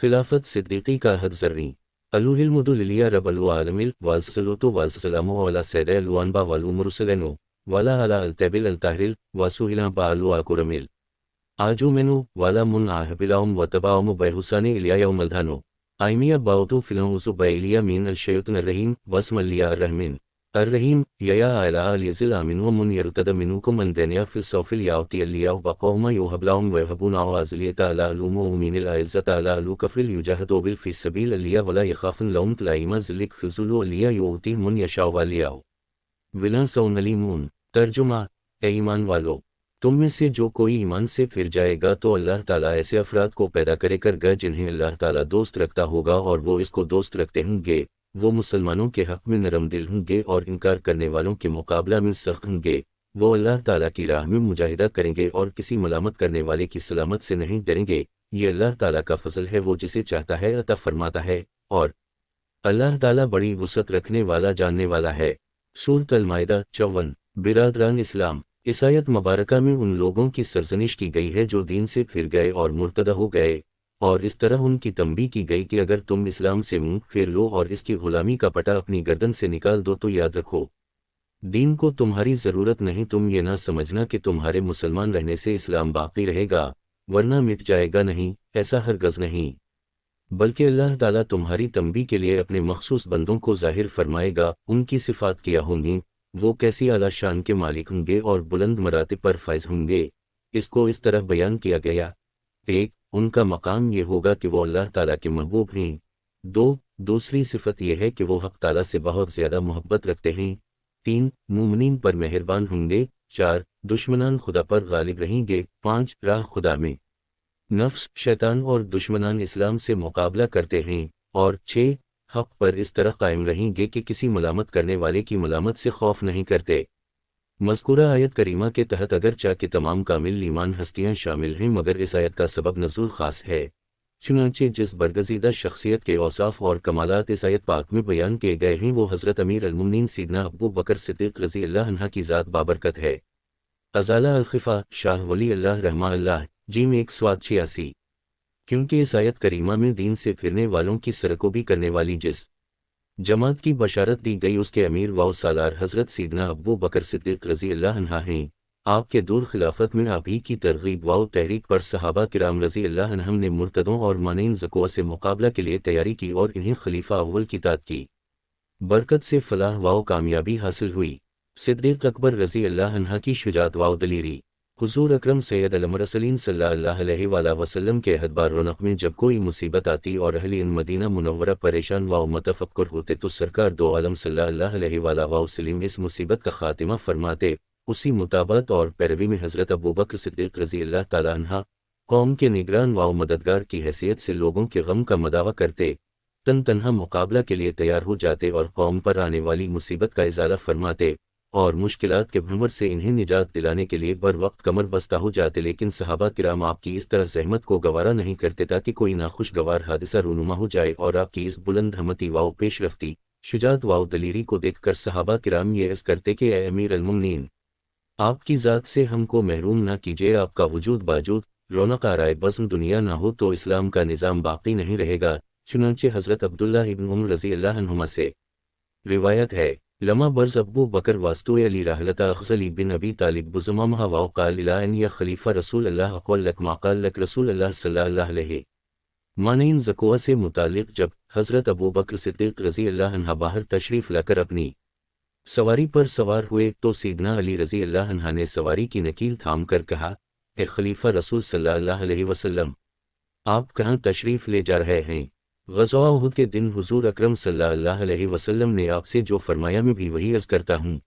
खिलाफत सिद्दीकी का हद ज़र्री अलुहिलमुदुलिया रबलु आलमिल वालसलुतु वालसलामु अला सैद अलुअनबा वलु मुरसलेनु वाला अला अलतबिल अलताहरिल वासुहिला बालु आकुरमिल आजू मेनु वाला मुन आहबिलाउम वतबाउम बैहुसानी इलिया यौमलधानु आइमिया बाउतु फिलौसु बैलिया मीन अलशैतन रहीम वस्मलिया अर्रहमीन अर्रहीम यया अला अलियजिल आमिन व मुन यरुतद मिनुकुम अंदनिया फिल सौफिल याउती अलिया वक़ौमा युहबलाउम वयहबुन आज़लियत अला अलुमु उमीनिल इज़्ज़त अला अलु कफिल युजाहदु बिल फी सबील अलिया वला यखाफन लौम तलाइमा ज़िलिक फिजुलु अलिया युती मुन यशाउ वालियाउ विलन सौनलीमून। तर्जुमा, ए ईमान वालो, तुम में से जो कोई ईमान से फिर जाएगा तो अल्लाह ताला ऐसे अफराद को पैदा करेगा जिन्हें अल्लाह ताला दोस्त रखता होगा और वो इसको दोस्त रखते होंगे। वो मुसलमानों के हक़ में नरम दिल होंगे और इनकार करने वालों के मुकाबला में सख्त होंगे। वो अल्लाह ताला की राह में मुजाहिदा करेंगे और किसी मलामत करने वाले की सलामत से नहीं डरेंगे। ये अल्लाह ताला का फजल है, वो जिसे चाहता है अता फरमाता है और अल्लाह ताला बड़ी वुसअत रखने वाला जानने वाला है। सूरत अल-माइदा 54। बिरादरान इस्लाम, इस आयत मुबारका में उन लोगों की सरजनिश की गई है जो दीन से फिर गए और मुर्तदा हो गए, और इस तरह उनकी तंबीह की गई कि अगर तुम इस्लाम से मुंह फेर लो और इसकी गुलामी का पटा अपनी गर्दन से निकाल दो तो याद रखो, दीन को तुम्हारी ज़रूरत नहीं। तुम ये ना समझना कि तुम्हारे मुसलमान रहने से इस्लाम बाकी रहेगा वरना मिट जाएगा, नहीं, ऐसा हरगज़ नहीं, बल्कि अल्लाह ताला तुम्हारी तंबीह के लिए अपने मखसूस बंदों को ज़ाहिर फरमाएगा। उनकी सिफ़ात क्या होंगी, वो कैसी आला शान के मालिक होंगे और बुलंद मरातिब पर फाइज होंगे। इसको इस तरह बयान किया गया: 1. उनका मकाम ये होगा कि वो अल्लाह ताला के महबूब हैं। 2. दूसरी सिफत यह है कि वो हक़ ताला से बहुत ज़्यादा मोहब्बत रखते हैं। 3. मुमिनीन पर मेहरबान होंगे। 4. दुश्मनान खुदा पर गालिब रहेंगे। 5. राह खुदा में नफ्स, शैतान और दुश्मनान इस्लाम से मुकाबला करते हैं। और 6. हक़ पर इस तरह कायम रहेंगे कि किसी मलामत करने वाले की मलामत से खौफ नहीं करते। मज़कूरा आयत करीमा के तहत अगरचा कि तमाम कामिल ईमान हस्तियाँ शामिल हैं, मगर इस आयत का सबब नज़ूल ख़ास है। चुनांचे जिस बरगज़ीदा शख्सियत के औसाफ और कमालात इस आयत पाक में बयान किए गए हैं वो हज़रत अमीर अल-मुमिनीन सैयदना अबू बकर सिद्दीक़ रज़ी अल्लाह अन्हा की ज़ात बाबरकत है। अज़ाला अल-ख़िफ़ा शाह वली अल्लाह रहमा अल्लाह जीम 186। क्योंकि इस आयत करीमा में दीन से फिरने वालों की सरकोबी करने वाली जिस जमात की बशारत दी गई उसके अमीर व सालार हज़रत सैयदना अबू बकर सिद्दीक़ रज़ी अल्लाह अन्हा हैं। आपके दूर खिलाफत में आप ही की तरगीब व तहरीक पर सहाबा किराम रज़ी अल्लाह अन्हुम ने मुर्तदों और मानीन ज़क़वा से मुकाबला के लिए तैयारी की और इन्हें खलीफा अव्वल की तात की बरकत से फलाह व कामयाबी हासिल हुई। सिद्दीक़ अकबर रज़ी अल्लाह अन्हा की शुजात व दलीरी। हुज़ूर अकरम सैयद अल-मुरसलीन सल्लल्लाहु अलैहि वसल्लम के अहदबार रौनक में जब कोई मुसीबत आती और अहले मदीना मुनव्वरा परेशान व मतफक्कुर होते तो सरकार दो आलम सल्लल्लाहु अलैहि वसल्लम इस मुसीबत का खातिमा फरमाते। उसी मुताबत और पैरवी में हज़रत अबू बकर सिद्दीक़ रज़ी अल्लाह ताला अन्हा कौम के निगरान व मददगार की हैसियत से लोगों के गम का मदावा करते, तन तन्हा मुकाबला के लिए तैयार हो जाते और कौम पर आने वाली मुसीबत का इज़ाला फरमाते और मुश्किलात के भंवर से इन्हें निजात दिलाने के लिए बर वक्त कमर बस्ता हो जाते। लेकिन सहाबा किराम आपकी इस तरह ज़हमत को गवारा नहीं करते ताकि कोई नाखुशगवार हादिसा रूनुमा हो जाए, और आपकी इस बुलंद हमती व पेशरफ्ती, शुजात व दलीरी को देखकर सहाबा किराम ये अर्ज़ करते कि ए अमीर अल-मुमिनीन, आपकी ज़ात से हमको महरूम ना कीजिए। आपका वजूद बाजूद रौनक आराए बज़्म दुनिया ना हो तो इस्लाम का निज़ाम बाकी नहीं रहेगा। चुनांचे हज़रत अब्दुल्लाह इब्न उमर रज़ी अल्लाह अन्हुमा से रिवायत है, लमा बर्ज़ अब्बू बकर वास्तु अली रहलता अख़ज़ली बिन अबी तालिब बुज़मामहा व क़ाल इला अन या खलीफा रसूल अल्लाह अक़वल लक मा क़ाल लक रसूल अल्लाह सल्लल्लाहु अलैहि मानीन ज़क़वा से मुतालिक जब हज़रत अबू बकर सिद्दीक़ रज़ी अल्लाह अन्हा बाहर तशरीफ़ लाकर अपनी सवारी पर सवार हुए तो सैयदना अली रज़ी अल्लाह अन्हा ने सवारी की नकील थाम कर कहा, ए खलीफा रसूल सल्लल्लाहु अलैहि वसल्लम, आप कहाँ तशरीफ़ ले जा रहे हैं? ग़ज़वा उहुद के दिन हुज़ूर अकरम सल्लल्लाहु अलैहि वसल्लम ने आपसे जो फरमाया मैं भी वही अर्ज़ करता हूँ।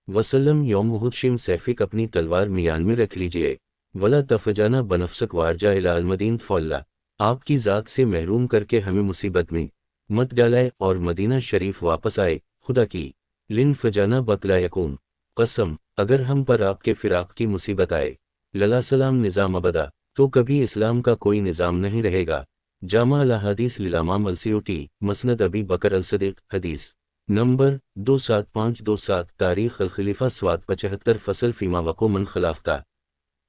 वसल्लम यौम उहुद शिम सैफ़िक अपनी तलवार मियान में रख लीजिए, वला तफ़जाना बनफ़सक वारजा इला अल-मदीन फ़ौल्ला, आपकी ज़ात से महरूम करके हमें मुसीबत में मत डालाए और मदीना शरीफ वापस आए। खुदा की लिन फजाना बकला यकून, कसम अगर हम पर आपके फ़िराक़ की मुसीबत आए, लला सलाम निज़ाम अबदा, तो कभी इस्लाम का कोई निज़ाम नहीं रहेगा। जामा अल हदीस लिलामाम अल-सियूती, मसनद अबी बकर अल-सदीक़, हदीस नंबर 27527, तारीख़ अल-खलीफ़ा स्वात 75, फ़सल फ़ीमा वक़ो मन खिलाफ़ता।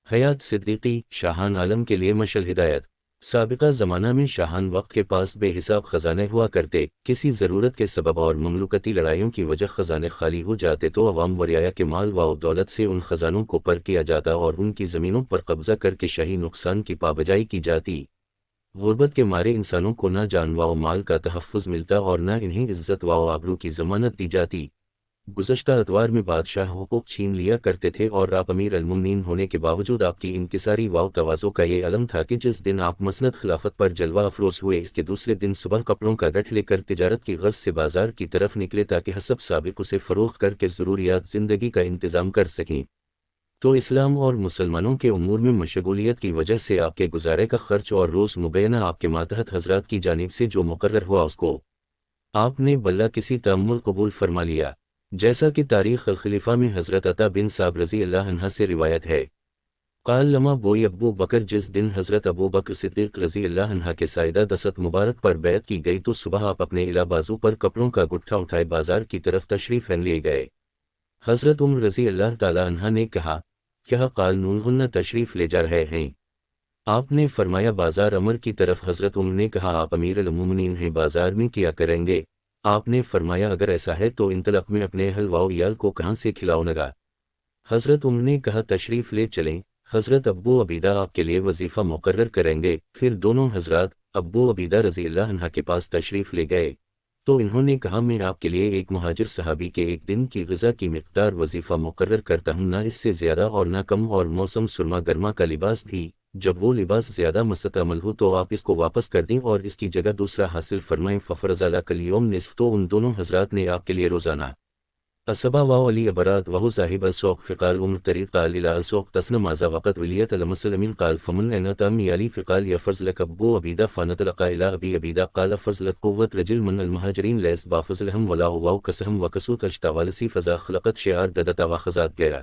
हयात सिद्दीक़ी, शाहान आलम के लिए मशल हिदायत। سابقہ زمانہ میں شاہان وقت کے پاس بے حساب خزانے ہوا کرتے، کسی ضرورت کے سبب اور مملوکتی لڑائیوں کی وجہ خزانے خالی ہو جاتے تو عوام و رعایا کے مال و دولت سے ان خزانوں کو پر کیا جاتا اور ان کی زمینوں پر قبضہ کر کے شاہی نقصان کی پابجائی کی جاتی۔ غربت کے مارے انسانوں کو نہ جان و مال کا تحفظ ملتا اور نہ انہیں عزت و آبرو کی ضمانت دی جاتی۔ گزشتہ اتوار میں بادشاہ حقوق چھین لیا کرتے تھے اور آپ امیر المومنین ہونے کے باوجود آپ کی انکساری و تواضع کا یہ علم تھا کہ جس دن آپ مسند خلافت پر جلوہ افروز ہوئے اس کے دوسرے دن صبح کپڑوں کا گٹھ لے کر تجارت کی غرض سے بازار کی طرف نکلے تاکہ حسب سابق اسے فروخت کر کے ضروریات زندگی کا انتظام کر سکیں۔ تو اسلام اور مسلمانوں کے امور میں مشغولیت کی وجہ سے آپ کے گزارے کا خرچ اور روز مبینہ آپ کے ماتحت حضرات کی جانب سے جو مقرر ہوا اس کو آپ نے بلا کسی تأمل قبول فرما لیا، جیسا کہ تاریخ الخلیفہ میں حضرت عطا بن صعب رضی اللہ عنہ سے روایت ہے۔ قال لما بوئی ابو بکر، جس دن حضرت ابو بکر صدیق رضی اللہ عنہ کے سائیدہ دست مبارک پر بیعت کی گئی تو صبح آپ اپنے الا بازو پر کپڑوں کا گٹھا اٹھائے بازار کی طرف تشریف لے گئے۔ حضرت عمر رضی اللہ تعالی عنہ نے کہا، کیا قال نون تشریف لے جا رہے ہیں؟ آپ نے فرمایا بازار امر کی طرف۔ حضرت عمر نے کہا آپ امیر المومنین ہیں، بازار میں کیا کریں گے؟ آپ نے فرمایا اگر ایسا ہے تو انطلق میں اپنے اہل و عیال کو کہاں سے کھلاؤں گا؟ حضرت عمر نے کہا تشریف لے چلیں، حضرت ابو عبیدہ آپ کے لیے وظیفہ مقرر کریں گے۔ پھر دونوں حضرات ابو عبیدہ رضی اللہ عنہ کے پاس تشریف لے گئے تو انہوں نے کہا میں آپ کے لیے ایک مہاجر صحابی کے ایک دن کی غذا کی مقدار وظیفہ مقرر کرتا ہوں، نہ اس سے زیادہ اور نہ کم، اور موسم سرما گرما کا لباس بھی۔ جب وہ لباس زیادہ مستعمل ہو تو آپ اس کو واپس کر دیں اور اس کی جگہ دوسرا حاصل فرمائیں۔ ففرض لک الیوم نصف، تو ان دونوں حضرات نے آپ کے لیے روزانہ اسبا و علی ابرات وہو صاحب السوق فقال عمر طریق قال الى السوق تسن ماذا وقت ولیت المسلمین قال فمن لنا تامی علی فقال یفرض لک ابو عبیدہ فنطلق الى ابی عبیدہ قال فرض لک قوت رجل من المہاجرین لیس بافضلہم ولا واو کسہم وکسوت اشتاوالسی فضا خلقت شعار ددتا واخذات گیا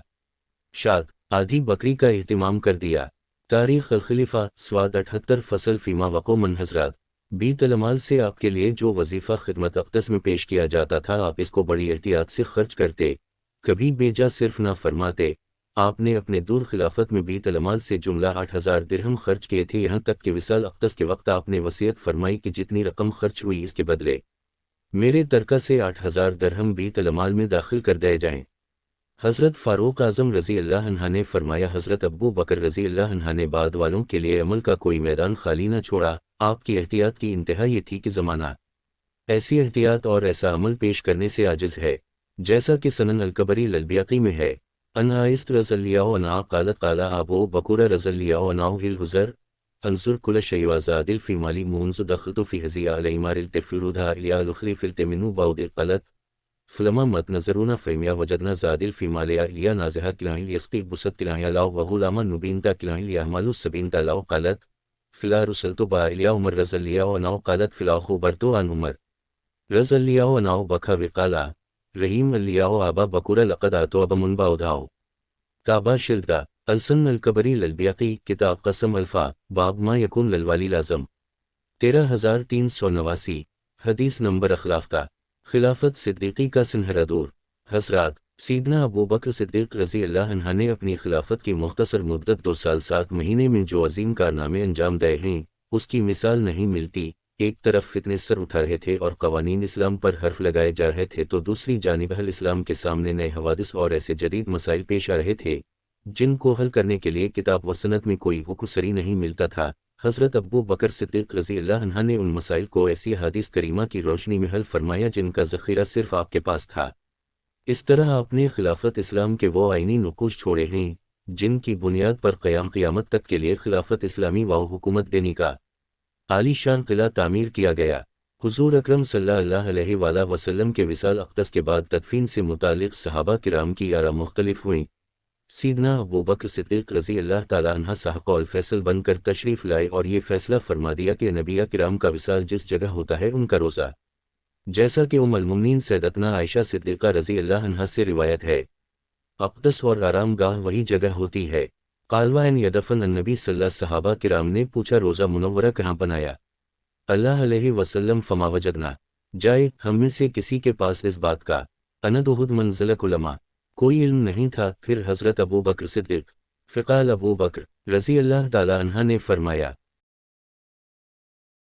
شاد آدھی بکری کا اہتمام کر دیا۔ تاریخ الخلیفہ سواد 78 فصل فیما وقو من حضرات۔ بیت المال سے آپ کے لیے جو وظیفہ خدمت اقدس میں پیش کیا جاتا تھا آپ اس کو بڑی احتیاط سے خرچ کرتے، کبھی بیجا صرف نہ فرماتے۔ آپ نے اپنے دور خلافت میں بیت المال سے جملہ 8000 درہم خرچ کیے تھے، یہاں تک کہ وصال اقدس کے وقت آپ نے وصیت فرمائی کہ جتنی رقم خرچ ہوئی اس کے بدلے میرے ترکہ سے 8000 درہم بیت المال میں داخل کر دے جائیں۔ حضرت فاروق اعظم رضی اللہ عنہ نے فرمایا حضرت ابو بکر رضی اللہ عنہ نے بعد والوں کے لیے عمل کا کوئی میدان خالی نہ چھوڑا۔ آپ کی احتیاط کی انتہا یہ تھی کہ زمانہ ایسی احتیاط اور ایسا عمل پیش کرنے سے عاجز ہے، جیسا کہ سنن الکبری للبیاقی میں ہے۔ ان عائشہ رضی اللہ عنہا قالت قال ابو بکر رضی اللہ عنہ الحزر انظر کل شیء وزاد فی مالی منذ دخلت فی حزی علی مار التفرودها الی الاخری فلت منو بعد قالت فلما مت نظرون فیمیا وجدنا زادل فی مالیا الیا نازحہ کلائن یسقی بست کلائن لاو وغلاما نبینتا کلائن لیحملو سبینتا لاو قالت فلا رسلت با الیا عمر رضی اللہ عنہ قالت فلا خبرتو عن عمر رضی اللہ عنہ بکھا وقالا رحیم اللہ آبا بکور لقد آتو اب منبا ادھاؤ تابا شلدہ السن الکبری للبیقی کتاب قسم الفا باب ما یکون للوالی لازم 13389 حدیث نمبر اخلافتہ خلافت صدیقی کا سنہرا دور۔ حضرات سیدنا ابو بکر صدیق رضی اللہ عنہ نے اپنی خلافت کی مختصر مدت 2 سال 7 مہینے میں جو عظیم کارنامے انجام دے ہیں اس کی مثال نہیں ملتی۔ ایک طرف فتنے سر اٹھا رہے تھے اور قوانین اسلام پر حرف لگائے جا رہے تھے تو دوسری جانب اہل اسلام کے سامنے نئے حوادث اور ایسے جدید مسائل پیش آ رہے تھے جن کو حل کرنے کے لیے کتاب و سنت میں کوئی حکم سری نہیں ملتا تھا۔ حضرت ابو بکر صدیق رضی اللہ عنہ نے ان مسائل کو ایسی حدیث کریمہ کی روشنی میں حل فرمایا جن کا ذخیرہ صرف آپ کے پاس تھا۔ اس طرح آپ نے خلافت اسلام کے وہ آئینی نقوش چھوڑے ہیں جن کی بنیاد پر قیامت تک کے لیے خلافت اسلامی و حکومت دینے کا عالی شان قلعہ تعمیر کیا گیا۔ حضور اکرم صلی اللہ علیہ وآلہ وسلم کے وصال اقدس کے بعد تدفین سے متعلق صحابہ کرام کی آراء مختلف ہوئیں۔ سیدنا ابو بکر صدیق رضی اللہ تعالی عنہ صاحب قول فیصل بن کر تشریف لائے اور یہ فیصلہ فرما دیا کہ نبی کرام کا وصال جس جگہ ہوتا ہے ان کا روزہ، جیسا کہ ام المؤمنین سیدتنا عائشہ صدیقہ رضی اللہ عنہا سے روایت ہے، اقدس اور آرام گاہ وہی جگہ ہوتی ہے۔ قالوائن یدفن النبی صلی اللہ صحابہ کرام نے پوچھا روزہ منورہ کہاں بنایا؟ اللہ علیہ وسلم فما وجدنا جائے، ہم میں سے کسی کے پاس اس بات کا اندہد منزلک علماء کوئی علم نہیں تھا۔ پھر حضرت ابو بکر صدیق فقال ابو بکر رضی اللہ تعالی عنہ نے فرمایا